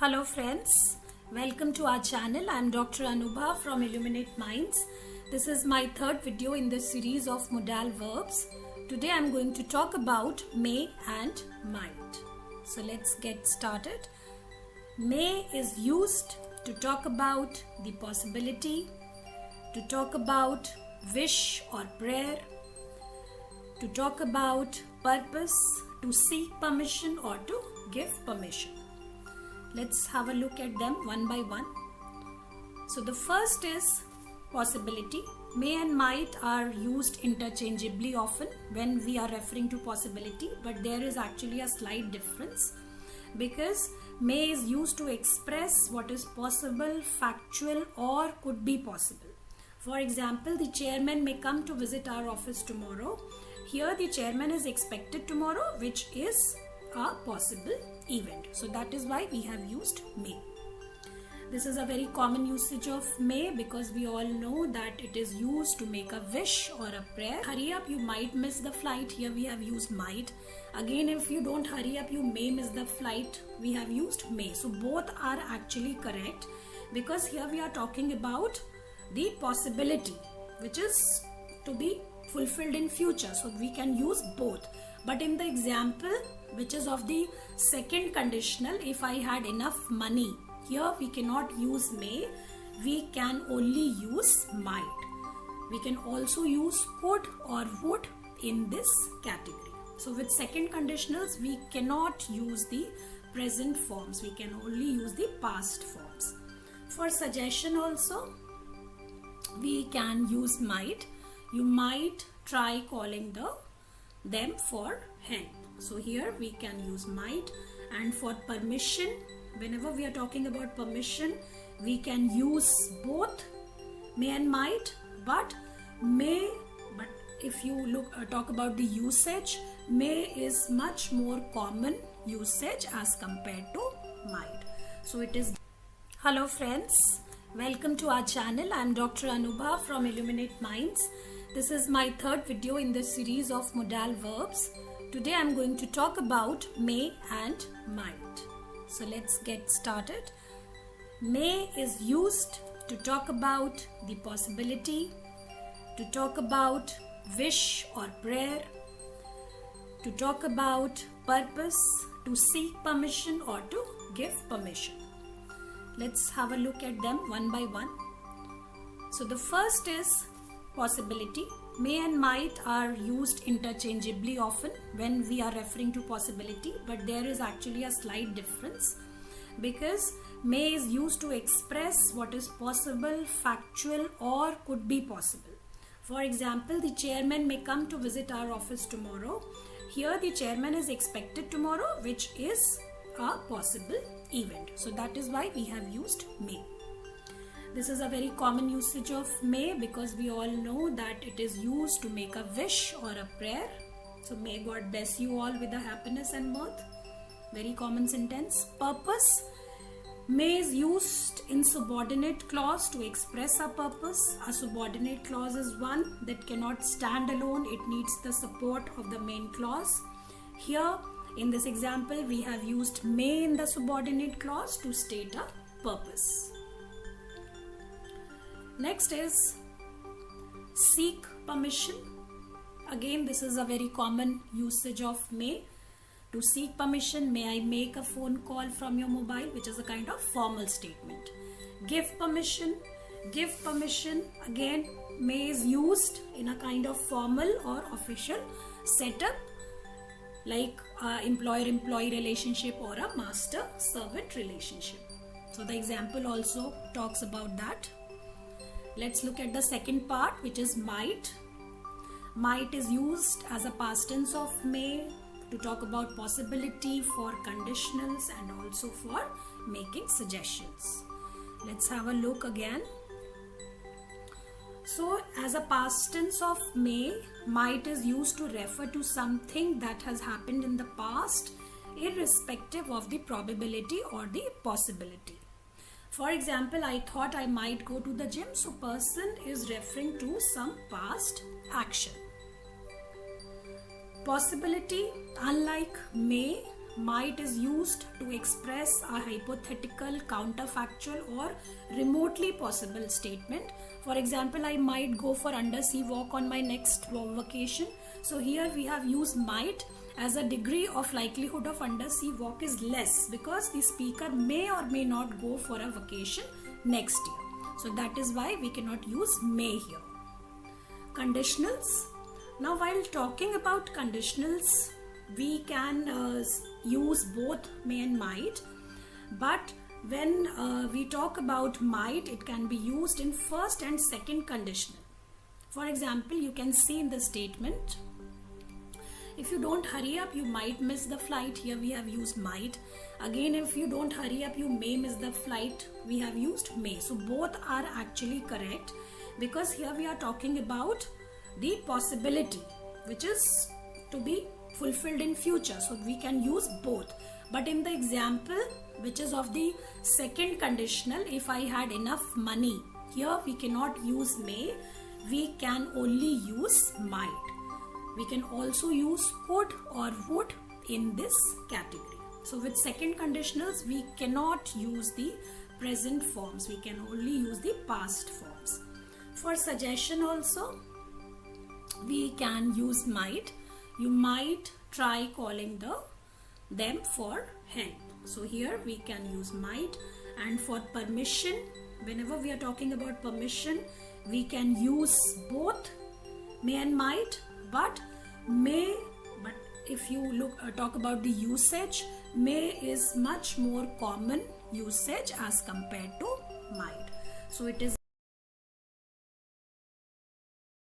Hello friends, welcome to our channel. I am Dr. Anubha from Illuminate Minds. This is my third video in this series of modal verbs. Today I am going to talk about may and might. So let's get started. May is used to talk about the possibility, to talk about wish or prayer, to talk about purpose, to seek permission or to give permission. Let's have a look at them one by one. So the first is possibility. May and might are used interchangeably often when we are referring to possibility, but there is actually a slight difference because may is used to express what is possible, factual, or could be possible. For example, the chairman may come to visit our office tomorrow. Here the chairman is expected tomorrow, which is a possible event. So that is why we have used may. This is a very common usage of may because we all know that it is used to make a wish or a prayer. Hurry up, you might miss the flight. Here we have used might. Again, if you don't hurry up, you may miss the flight. We have used may. So both are actually correct because here we are talking about the possibility which is to be fulfilled in future. So we can use both. But in the example which is of the second conditional, if I had enough money, here we cannot use may, we can only use might. We can also use could or would in this category. So with second conditionals, we cannot use the present forms, we can only use the past forms. For suggestion also, we can use might. You might try calling them for help. So here we can use might. And for permission, whenever we are talking about permission, we can use both may and might. But if you talk about the usage, may is much more common usage as compared to might. So it is. Hello friends, welcome to our channel. I am Dr. Anubha from Illuminate Minds. This is my third video in this series of modal verbs. Today I am going to talk about may and might. So let's get started. May is used to talk about the possibility, to talk about wish or prayer, to talk about purpose, to seek permission or to give permission. Let's have a look at them one by one. So the first is possibility. May and might are used interchangeably often when we are referring to possibility, but there is actually a slight difference because may is used to express what is possible, factual, or could be possible. For example, the chairman may come to visit our office tomorrow. Here the chairman is expected tomorrow, which is a possible event. So that is why we have used may. This is a very common usage of may because we all know that it is used to make a wish or a prayer. So may God bless you all with a happiness and mirth. Very common sentence. Purpose. May is used in subordinate clause to express a purpose. A subordinate clause is one that cannot stand alone. It needs the support of the main clause. Here in this example, we have used may in the subordinate clause to state a purpose. Next is seek permission. Again, this is a very common usage of may. To seek permission, may I make a phone call from your mobile, which is a kind of formal statement. Give permission. Give permission. Again, may is used in a kind of formal or official setup like employer-employee relationship or a master-servant relationship. So the example also talks about that. Let's look at the second part, which is might. Might is used as a past tense of may to talk about possibility, for conditionals, and also for making suggestions. Let's have a look again. So as a past tense of may, might is used to refer to something that has happened in the past, irrespective of the probability or the possibility. For example, I thought I might go to the gym. So person is referring to some past action. Possibility, unlike may, might is used to express a hypothetical, counterfactual or remotely possible statement. For example, I might go for undersea walk on my next vacation. So here we have used might as a degree of likelihood of undersea walk is less because the speaker may or may not go for a vacation next year. So that is why we cannot use may here. Conditionals. Now while talking about conditionals, we can use both may and might, but when we talk about might, it can be used in first and second conditional. For example, you can see in the statement, if you don't hurry up, you might miss the flight. Here we have used might. Again, if you don't hurry up, you may miss the flight. We have used may. So both are actually correct because here we are talking about the possibility which is to be fulfilled in future. So we can use both. But in the example which is of the second conditional, if I had enough money, here we cannot use may. We can only use might. We can also use could or would in this category. So with second conditionals, we cannot use the present forms. We can only use the past forms. For suggestion also, we can use might. You might try calling them for help. So here we can use might. And for permission, whenever we are talking about permission, we can use both may and might. But if you talk about the usage, may is much more common usage as compared to might. So it is